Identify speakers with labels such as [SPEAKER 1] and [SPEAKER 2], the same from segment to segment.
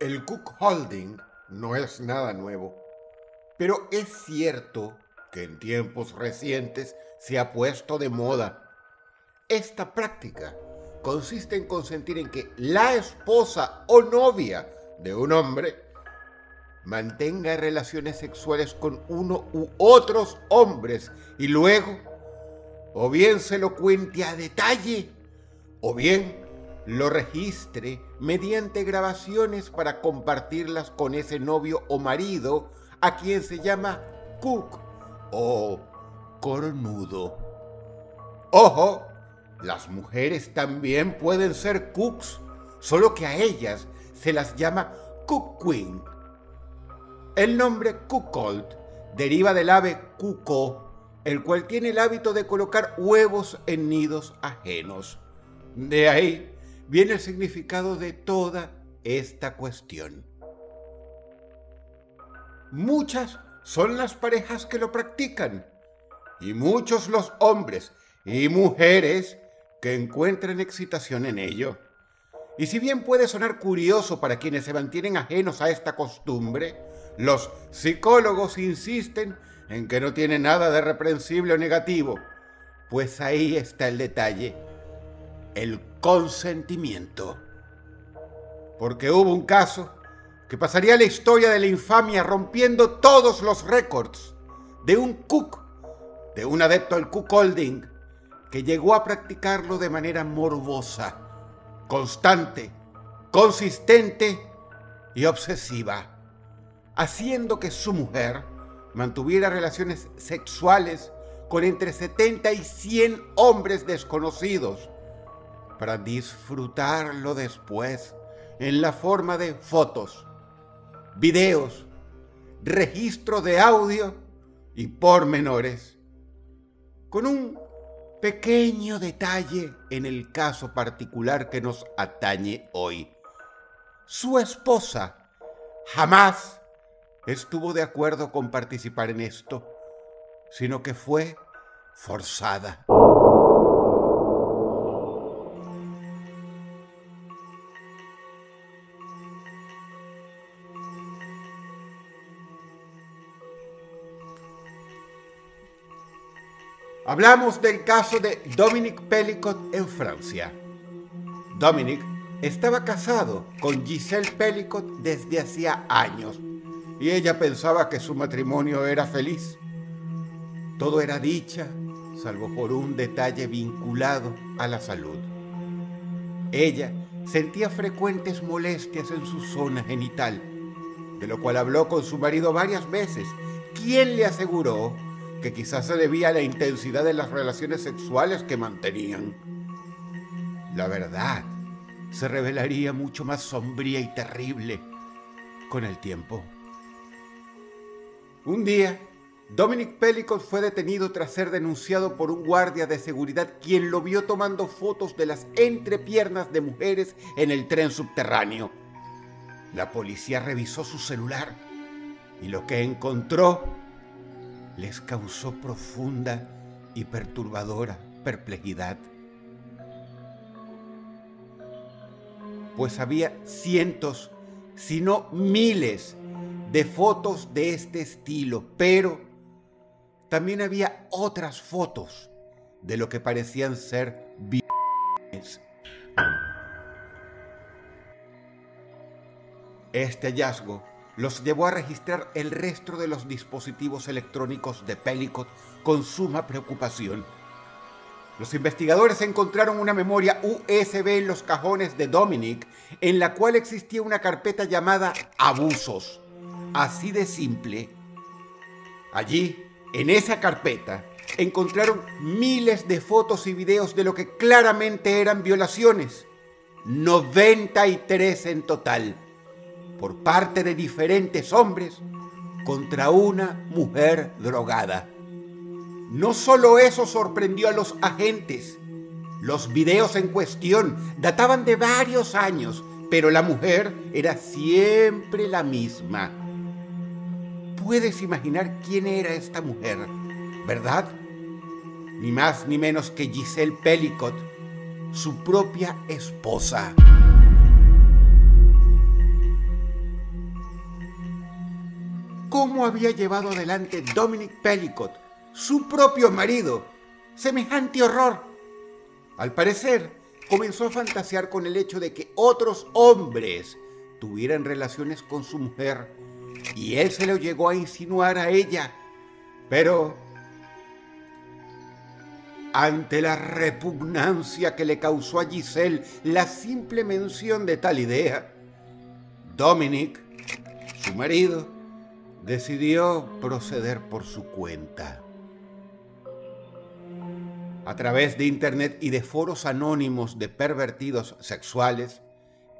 [SPEAKER 1] El cuckolding no es nada nuevo, pero es cierto que en tiempos recientes se ha puesto de moda. Esta práctica consiste en consentir en que la esposa o novia de un hombre mantenga relaciones sexuales con uno u otros hombres y luego o bien se lo cuente a detalle o bien lo registre mediante grabaciones para compartirlas con ese novio o marido a quien se llama cook o cornudo. ¡Ojo! Las mujeres también pueden ser cooks, solo que a ellas se las llama cook queen. El nombre cuckold deriva del ave cuco, el cual tiene el hábito de colocar huevos en nidos ajenos. De ahí viene el significado de toda esta cuestión. Muchas son las parejas que lo practican y muchos los hombres y mujeres que encuentran excitación en ello. Y si bien puede sonar curioso para quienes se mantienen ajenos a esta costumbre, los psicólogos insisten en que no tiene nada de reprensible o negativo, pues ahí está el detalle: el consentimiento. Porque hubo un caso que pasaría a la historia de la infamia rompiendo todos los récords de un cook, de un adepto al cuckolding, que llegó a practicarlo de manera morbosa, constante, consistente y obsesiva, haciendo que su mujer mantuviera relaciones sexuales con entre 70 y 100 hombres desconocidos, para disfrutarlo después en la forma de fotos, videos, registro de audio y pormenores, con un pequeño detalle en el caso particular que nos atañe hoy. Su esposa jamás estuvo de acuerdo con participar en esto, sino que fue forzada. Hablamos del caso de Dominique Pellicot en Francia. Dominique estaba casado con Gisèle Pellicot desde hacía años y ella pensaba que su matrimonio era feliz. Todo era dicha, salvo por un detalle vinculado a la salud. Ella sentía frecuentes molestias en su zona genital, de lo cual habló con su marido varias veces, quien le aseguró que quizás se debía a la intensidad de las relaciones sexuales que mantenían. La verdad se revelaría mucho más sombría y terrible con el tiempo. Un día, Dominique Pellicot fue detenido tras ser denunciado por un guardia de seguridad quien lo vio tomando fotos de las entrepiernas de mujeres en el tren subterráneo. La policía revisó su celular y lo que encontró les causó profunda y perturbadora perplejidad, pues había cientos, si no miles, de fotos de este estilo, pero también había otras fotos de lo que parecían ser víctimas. Este hallazgo los llevó a registrar el resto de los dispositivos electrónicos de Pellicot con suma preocupación. Los investigadores encontraron una memoria USB en los cajones de Dominique, en la cual existía una carpeta llamada Abusos. Así de simple. Allí, en esa carpeta, encontraron miles de fotos y videos de lo que claramente eran violaciones. 93 en total, por parte de diferentes hombres contra una mujer drogada. No solo eso sorprendió a los agentes. Los videos en cuestión databan de varios años, pero la mujer era siempre la misma. Puedes imaginar quién era esta mujer, ¿verdad? Ni más ni menos que Gisèle Pellicot, su propia esposa. cómo había llevado adelante Dominic Pellicott, su propio marido, semejante horror. Al parecer, comenzó a fantasear con el hecho de que otros hombres tuvieran relaciones con su mujer y él se lo llegó a insinuar a ella. Pero, ante la repugnancia que le causó a Giselle la simple mención de tal idea, Dominic, su marido, decidió proceder por su cuenta. A través de internet y de foros anónimos de pervertidos sexuales,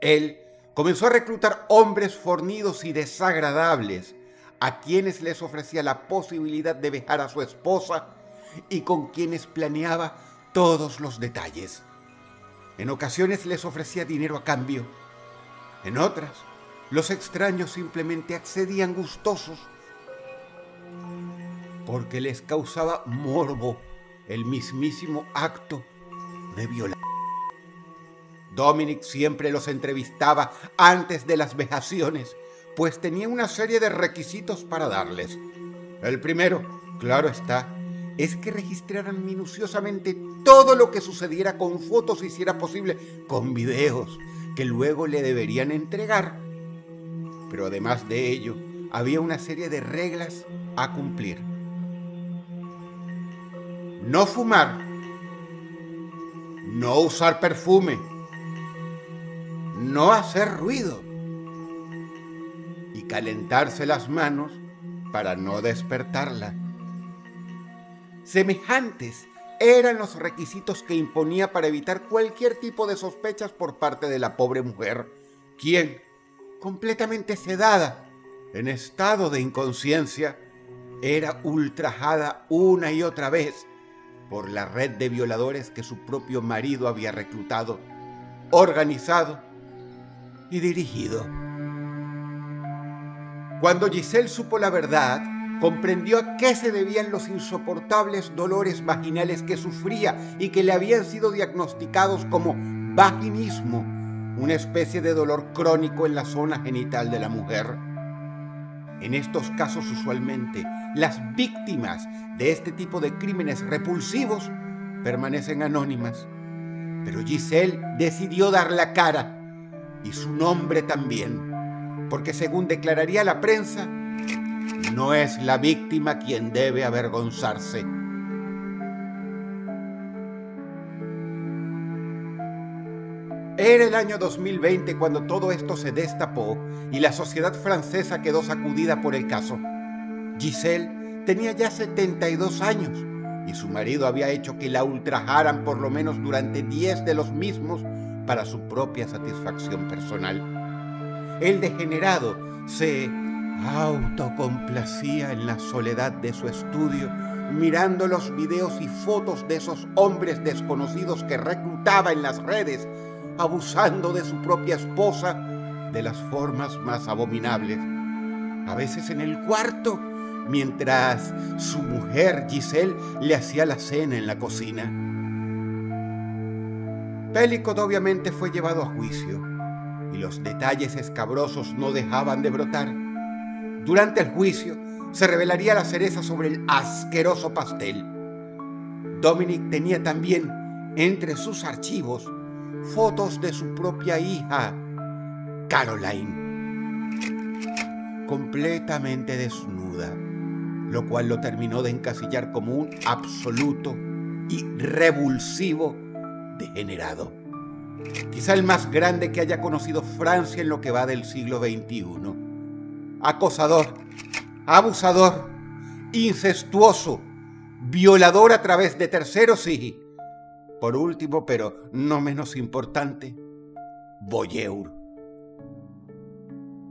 [SPEAKER 1] él comenzó a reclutar hombres fornidos y desagradables a quienes les ofrecía la posibilidad de vejar a su esposa y con quienes planeaba todos los detalles. En ocasiones les ofrecía dinero a cambio. En otras, los extraños simplemente accedían gustosos porque les causaba morbo el mismísimo acto de violar. Dominic siempre los entrevistaba antes de las vejaciones, pues tenía una serie de requisitos para darles. El primero, claro está, es que registraran minuciosamente todo lo que sucediera con fotos y, si era posible, con videos, que luego le deberían entregar. Pero además de ello, había una serie de reglas a cumplir. No fumar, no usar perfume, no hacer ruido y calentarse las manos para no despertarla. Semejantes eran los requisitos que imponía para evitar cualquier tipo de sospechas por parte de la pobre mujer, quien, completamente sedada, en estado de inconsciencia, era ultrajada una y otra vez por la red de violadores que su propio marido había reclutado, organizado y dirigido. Cuando Giselle supo la verdad, comprendió a qué se debían los insoportables dolores vaginales que sufría y que le habían sido diagnosticados como vaginismo, una especie de dolor crónico en la zona genital de la mujer. En estos casos, usualmente, las víctimas de este tipo de crímenes repulsivos permanecen anónimas. Pero Giselle decidió dar la cara, y su nombre también, porque según declararía la prensa, no es la víctima quien debe avergonzarse. Era el año 2020 cuando todo esto se destapó y la sociedad francesa quedó sacudida por el caso. Giselle tenía ya 72 años y su marido había hecho que la ultrajaran por lo menos durante 10 de los mismos para su propia satisfacción personal. El degenerado se autocomplacía en la soledad de su estudio, mirando los videos y fotos de esos hombres desconocidos que reclutaba en las redes, abusando de su propia esposa de las formas más abominables. A veces en el cuarto, mientras su mujer Giselle le hacía la cena en la cocina. Pellicott obviamente fue llevado a juicio y los detalles escabrosos no dejaban de brotar. Durante el juicio se revelaría la cereza sobre el asqueroso pastel. Dominic tenía también entre sus archivos fotos de su propia hija, Caroline, completamente desnuda, lo cual lo terminó de encasillar como un absoluto y revulsivo degenerado. Quizá el más grande que haya conocido Francia en lo que va del siglo XXI. Acosador, abusador, incestuoso, violador a través de terceros y, por último, pero no menos importante, voyeur.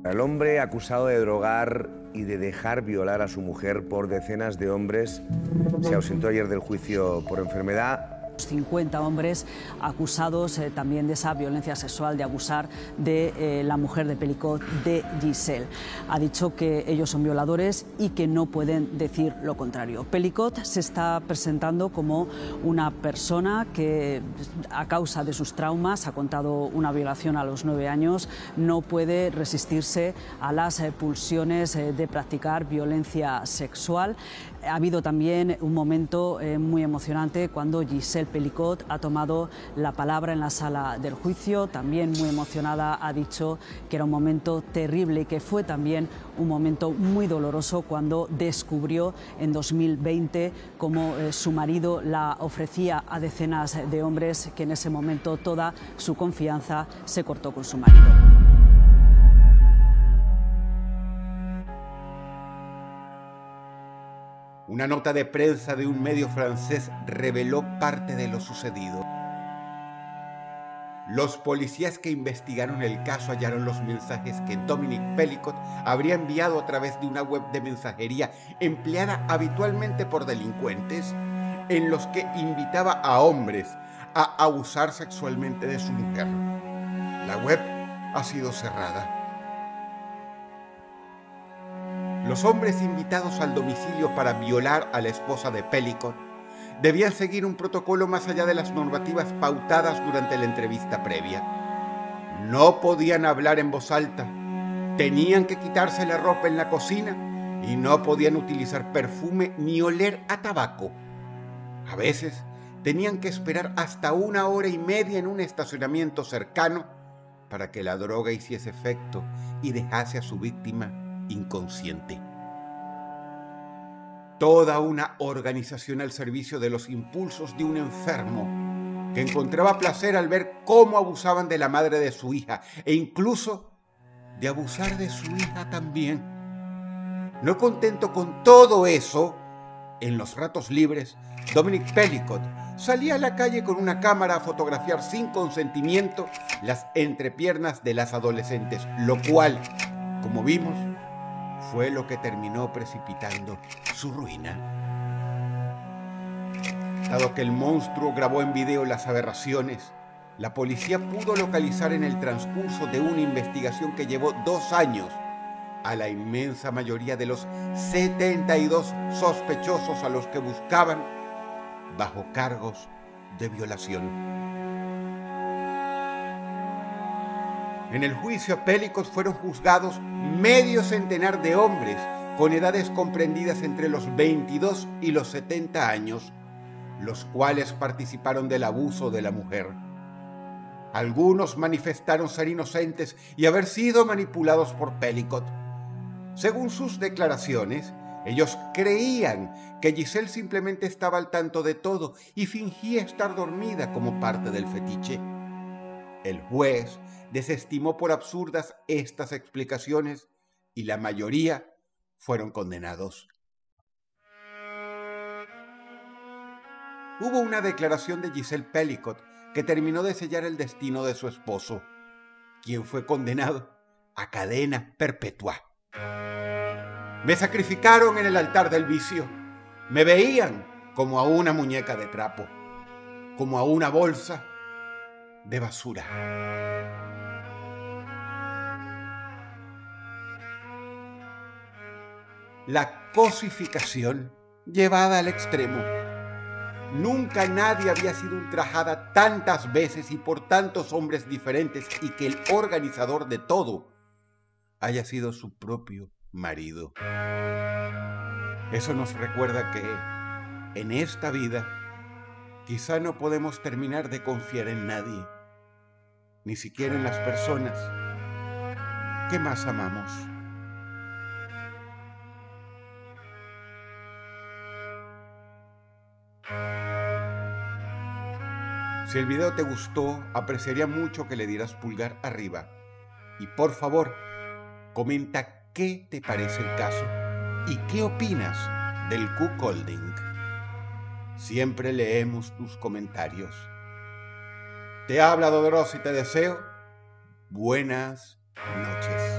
[SPEAKER 2] El hombre acusado de drogar y de dejar violar a su mujer por decenas de hombres se ausentó ayer del juicio por enfermedad
[SPEAKER 3] 50 hombres acusados también de esa violencia sexual, de abusar de la mujer de Pelicot, de Giselle. Ha dicho que ellos son violadores y que no pueden decir lo contrario. Pelicot se está presentando como una persona que, a causa de sus traumas, ha contado una violación a los 9 años, no puede resistirse a las pulsiones de practicar violencia sexual. Ha habido también un momento muy emocionante cuando Giselle Pelicot ha tomado la palabra en la sala del juicio. También muy emocionada ha dicho que era un momento terrible y que fue también un momento muy doloroso cuando descubrió en 2020 cómo su marido la ofrecía a decenas de hombres, que en ese momento toda su confianza se cortó con su marido.
[SPEAKER 1] Una nota de prensa de un medio francés reveló parte de lo sucedido. Los policías que investigaron el caso hallaron los mensajes que Dominique Pelicot habría enviado a través de una web de mensajería empleada habitualmente por delincuentes, en los que invitaba a hombres a abusar sexualmente de su mujer. La web ha sido cerrada. Los hombres invitados al domicilio para violar a la esposa de Pelicot debían seguir un protocolo más allá de las normativas pautadas durante la entrevista previa. No podían hablar en voz alta, tenían que quitarse la ropa en la cocina y no podían utilizar perfume ni oler a tabaco. A veces tenían que esperar hasta 1 hora y media en un estacionamiento cercano para que la droga hiciese efecto y dejase a su víctima inconsciente. Toda una organización al servicio de los impulsos de un enfermo que encontraba placer al ver cómo abusaban de la madre de su hija e incluso de abusar de su hija también. No contento con todo eso, en los ratos libres, Dominique Pelicot salía a la calle con una cámara a fotografiar sin consentimiento las entrepiernas de las adolescentes, lo cual, como vimos, fue lo que terminó precipitando su ruina. Dado que el monstruo grabó en video las aberraciones, la policía pudo localizar en el transcurso de una investigación que llevó 2 años a la inmensa mayoría de los 72 sospechosos a los que buscaban bajo cargos de violación. En el juicio a Pelicot fueron juzgados medio centenar de hombres con edades comprendidas entre los 22 y los 70 años, los cuales participaron del abuso de la mujer. Algunos manifestaron ser inocentes y haber sido manipulados por Pelicot. Según sus declaraciones, ellos creían que Giselle simplemente estaba al tanto de todo y fingía estar dormida como parte del fetiche. El juez desestimó por absurdas estas explicaciones y la mayoría fueron condenados. Hubo una declaración de Giselle Pelicot que terminó de sellar el destino de su esposo, quien fue condenado a cadena perpetua. Me sacrificaron en el altar del vicio. Me veían como a una muñeca de trapo, como a una bolsa de basura. La cosificación llevada al extremo. Nunca nadie había sido ultrajada tantas veces y por tantos hombres diferentes, y que el organizador de todo haya sido su propio marido. Eso nos recuerda que en esta vida quizá no podemos terminar de confiar en nadie, ni siquiera en las personas que más amamos. Si el video te gustó, apreciaría mucho que le dieras pulgar arriba. Y por favor, comenta qué te parece el caso y qué opinas del cuckolding. Siempre leemos tus comentarios. Te habla Dodros y te deseo buenas noches.